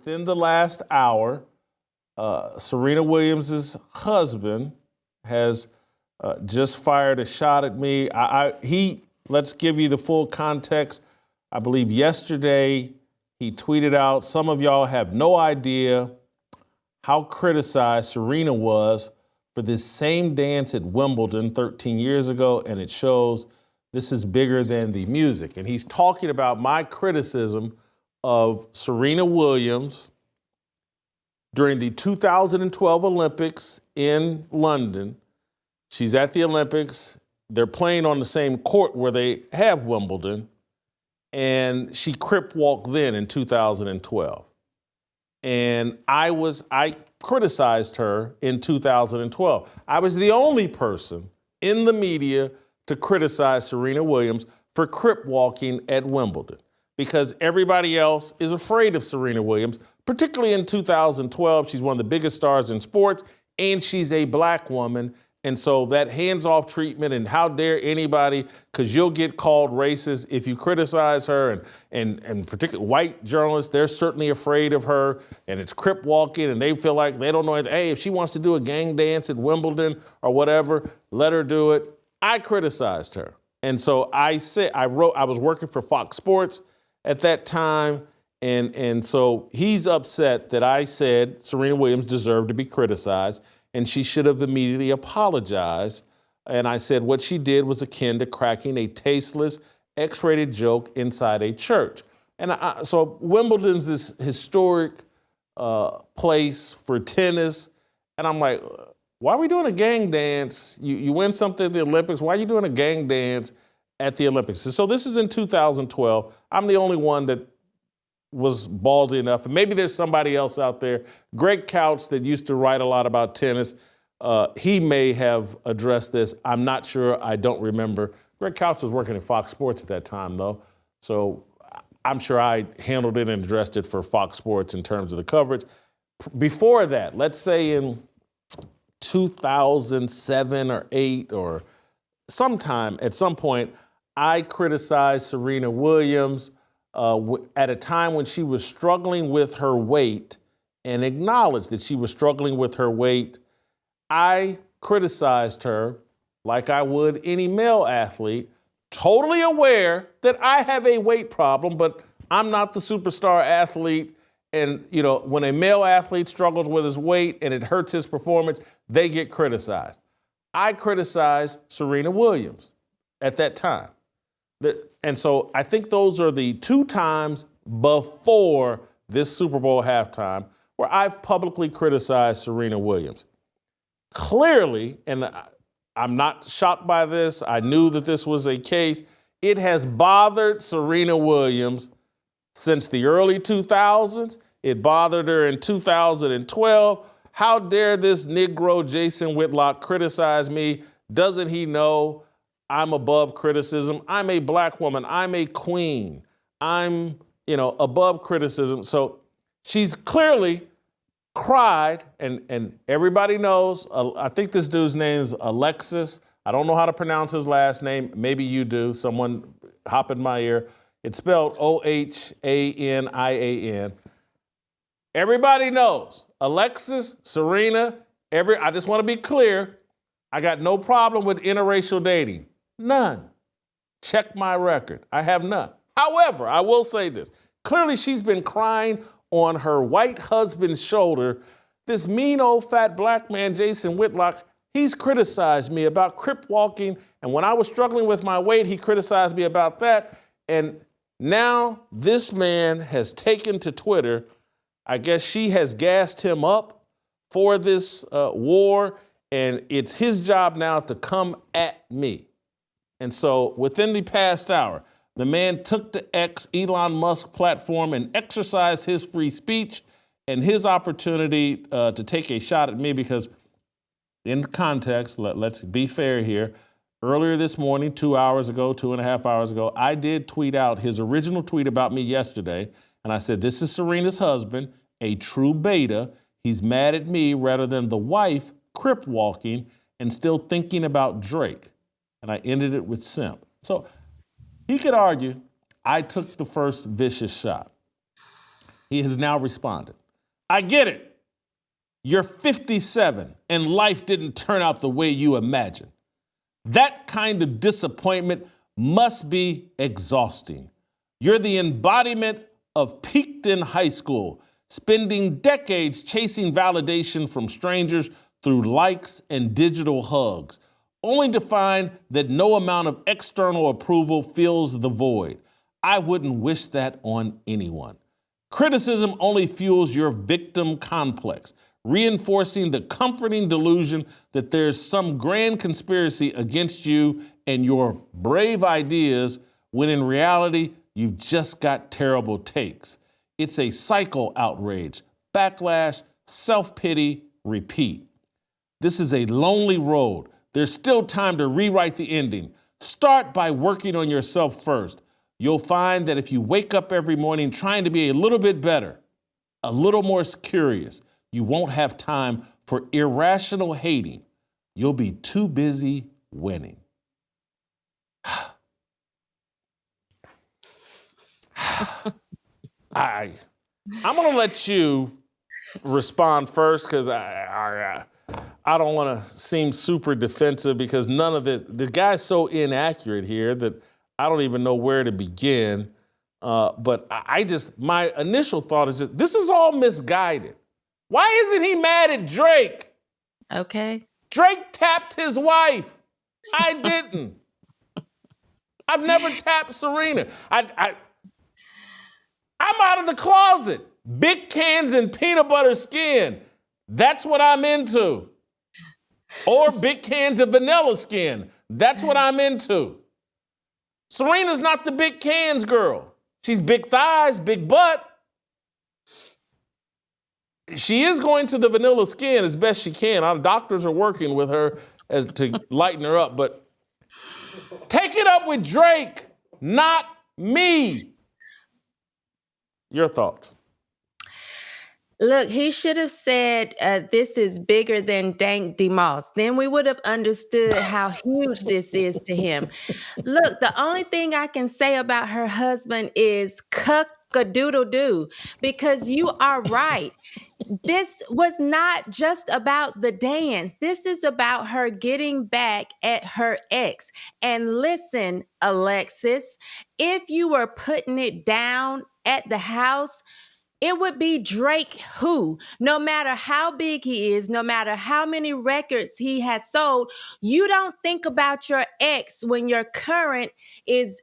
within the last hour, Serena Williams' husband has just fired a shot at me. Let's give you the full context. I believe yesterday he tweeted out, some of y'all have no idea how criticized Serena was for this same dance at Wimbledon 13 years ago, and it shows this is bigger than the music. And he's talking about my criticism of Serena Williams during the 2012 Olympics in London. She's at the Olympics. They're playing on the same court where they have Wimbledon. And she crip walked then in 2012. And I criticized her in 2012. I was the only person in the media to criticize Serena Williams for crip walking at Wimbledon, because everybody else is afraid of Serena Williams, particularly in 2012. She's one of the biggest stars in sports, and she's a black woman. And so that hands-off treatment, and how dare anybody, because you'll get called racist if you criticize her, and particularly white journalists, they're certainly afraid of her, and it's crip walking, and they feel like they don't know anything. Hey, if she wants to do a gang dance at Wimbledon or whatever, let her do it. I criticized her. And so I was working for Fox Sports at that time, and so he's upset that I said Serena Williams deserved to be criticized, and she should have immediately apologized. And I said what she did was akin to cracking a tasteless, X-rated joke inside a church. And so Wimbledon's this historic place for tennis, and I'm like, why are we doing a gang dance? You win something at the Olympics. Why are you doing a gang dance at the Olympics? So this is in 2012. I'm the only one that was ballsy enough. And maybe there's somebody else out there. Greg Couch, that used to write a lot about tennis, he may have addressed this. I'm not sure. I don't remember. Greg Couch was working at Fox Sports at that time, though. So I'm sure I handled it and addressed it for Fox Sports in terms of the coverage. Before that, let's say in 2007 or 8 or sometime, at some point, I criticized Serena Williams at a time when she was struggling with her weight, and acknowledged that she was struggling with her weight. I criticized her like I would any male athlete, totally aware that I have a weight problem, but I'm not the superstar athlete. And, you know, when a male athlete struggles with his weight and it hurts his performance, they get criticized. I criticized Serena Williams at that time. And so I think those are the two times before this Super Bowl halftime where I've publicly criticized Serena Williams. Clearly, and I'm not shocked by this, I knew that this was a case, it has bothered Serena Williams since the early 2000s. It bothered her in 2012. How dare this Negro Jason Whitlock criticize me? Doesn't he know I'm above criticism? I'm a black woman. I'm a queen. I'm, above criticism. So she's clearly cried, and everybody knows. I think this dude's name is Alexis. I don't know how to pronounce his last name. Maybe you do. Someone hop in my ear. It's spelled Ohanian. Everybody knows. Alexis, Serena, I just want to be clear. I got no problem with interracial dating. None. Check my record. I have none. However, I will say this. Clearly, she's been crying on her white husband's shoulder. This mean old fat black man, Jason Whitlock, he's criticized me about crip walking. And when I was struggling with my weight, he criticized me about that. And now this man has taken to Twitter. I guess she has gassed him up for this war. And it's his job now to come at me. And so within the past hour, the man took the Elon Musk platform and exercised his free speech and his opportunity to take a shot at me, because in context, let's be fair here. Earlier this morning, 2.5 hours ago, I did tweet out his original tweet about me yesterday. And I said, this is Serena's husband, a true beta. He's mad at me rather than the wife crip walking and still thinking about Drake. And I ended it with simp. So he could argue I took the first vicious shot. He has now responded. I get it. You're 57 and life didn't turn out the way you imagined. That kind of disappointment must be exhausting. You're the embodiment of peaked in high school, spending decades chasing validation from strangers through likes and digital hugs, only to find that no amount of external approval fills the void. I wouldn't wish that on anyone. Criticism only fuels your victim complex, reinforcing the comforting delusion that there's some grand conspiracy against you and your brave ideas, when in reality, you've just got terrible takes. It's a cycle outrage, backlash, self-pity, repeat. This is a lonely road. There's still time to rewrite the ending. Start by working on yourself first. You'll find that if you wake up every morning trying to be a little bit better, a little more curious, you won't have time for irrational hating. You'll be too busy winning. I'm going to let you respond first because I don't want to seem super defensive because none of the guy's so inaccurate here that I don't even know where to begin. But my initial thought is this is all misguided. Why isn't he mad at Drake? Okay. Drake tapped his wife. I didn't. I've never tapped Serena. I'm out of the closet. Big cans and peanut butter skin. That's what I'm into. Or big cans of vanilla skin. That's what I'm into. Serena's not the big cans girl. She's big thighs, big butt. She is going to the vanilla skin as best she can. Our doctors are working with her to lighten her up, but take it up with Drake, not me. Your thoughts? Look, he should have said, this is bigger than Dank DeMoss. Then we would have understood how huge this is to him. Look, the only thing I can say about her husband is cuck-a-doodle-doo, because you are right. This was not just about the dance. This is about her getting back at her ex. And listen, Alexis, if you were putting it down at the house, it would be Drake who, no matter how big he is, no matter how many records he has sold, you don't think about your ex when your current is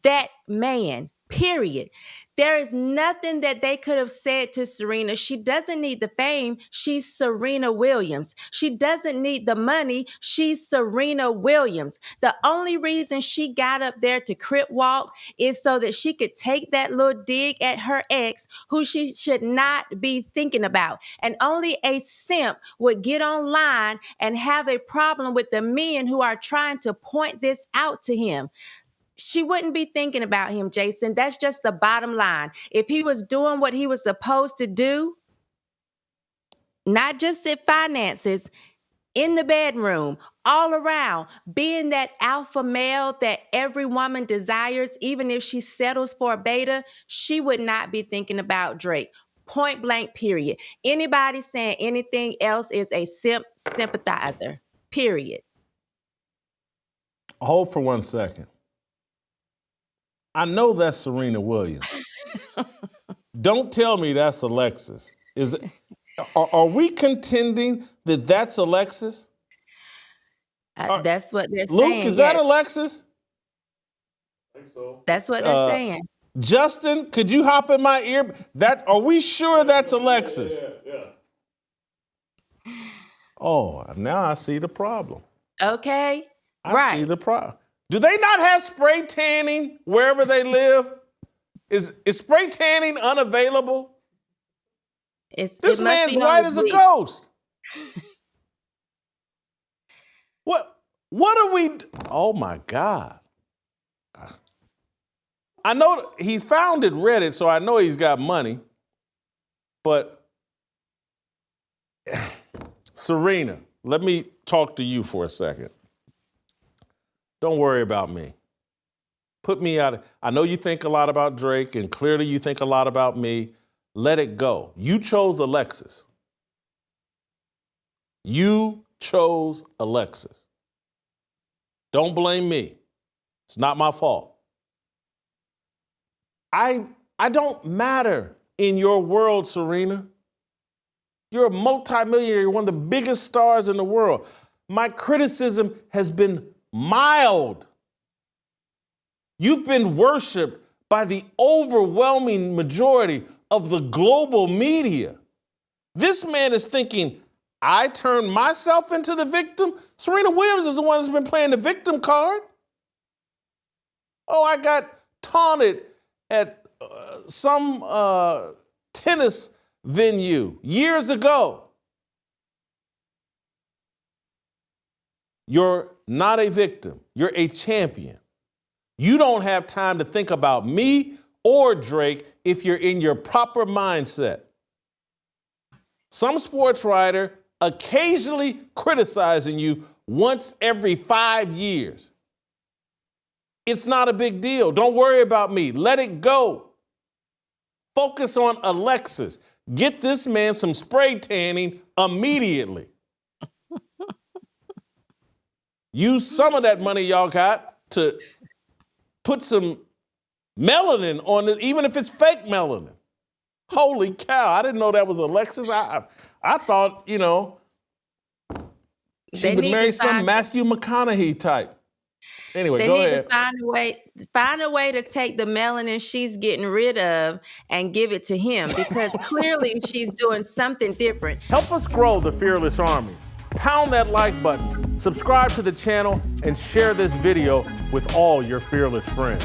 that man, period. There is nothing that they could have said to Serena. She doesn't need the fame. She's Serena Williams. She doesn't need the money. She's Serena Williams. The only reason she got up there to crip walk is so that she could take that little dig at her ex, who she should not be thinking about. And only a simp would get online and have a problem with the men who are trying to point this out to him. She wouldn't be thinking about him, Jason. That's just the bottom line. If he was doing what he was supposed to do, not just in finances, in the bedroom, all around, being that alpha male that every woman desires, even if she settles for a beta, she would not be thinking about Drake. Point blank, period. Anybody saying anything else is a sympathizer, period. Hold for 1 second. I know that's Serena Williams. Don't tell me that's Alexis. Are we contending that that's Alexis? That's what they're Luke, saying. Luke, is that Alexis? I think so. That's what they're saying. Justin, could you hop in my ear? Are we sure that's Alexis? Yeah. Oh, now I see the problem. Okay. I see the problem. Do they not have spray tanning wherever they live? Is spray tanning unavailable? This man's white as a ghost. What are we? Oh my God. I know he founded Reddit, so I know he's got money. But Serena, let me talk to you for a second. Don't worry about me. Put me out. I know you think a lot about Drake, and clearly you think a lot about me. let it go. You chose Alexis. You chose Alexis. Don't blame me. It's not my fault. I don't matter in your world, Serena. You're a multimillionaire. You're one of the biggest stars in the world. My criticism has been mild. You've been worshiped by the overwhelming majority of the global media. This man is thinking, I turned myself into the victim? Serena Williams is the one that's been playing the victim card. Oh, I got taunted at some tennis venue years ago. You're not a victim. You're a champion. You don't have time to think about me or Drake if you're in your proper mindset. Some sports writer occasionally criticizing you once every 5 years. It's not a big deal. Don't worry about me. Let it go. Focus on Alexis. Get this man some spray tanning immediately. Use some of that money y'all got to put some melanin on it, even if it's fake melanin. Holy cow, I didn't know that was Alexis. I thought, she would marry some Matthew McConaughey type. Anyway, go ahead. Find a way to take the melanin she's getting rid of and give it to him, because clearly she's doing something different. Help us grow the Fearless Army. Pound that like button, subscribe to the channel, and share this video with all your fearless friends.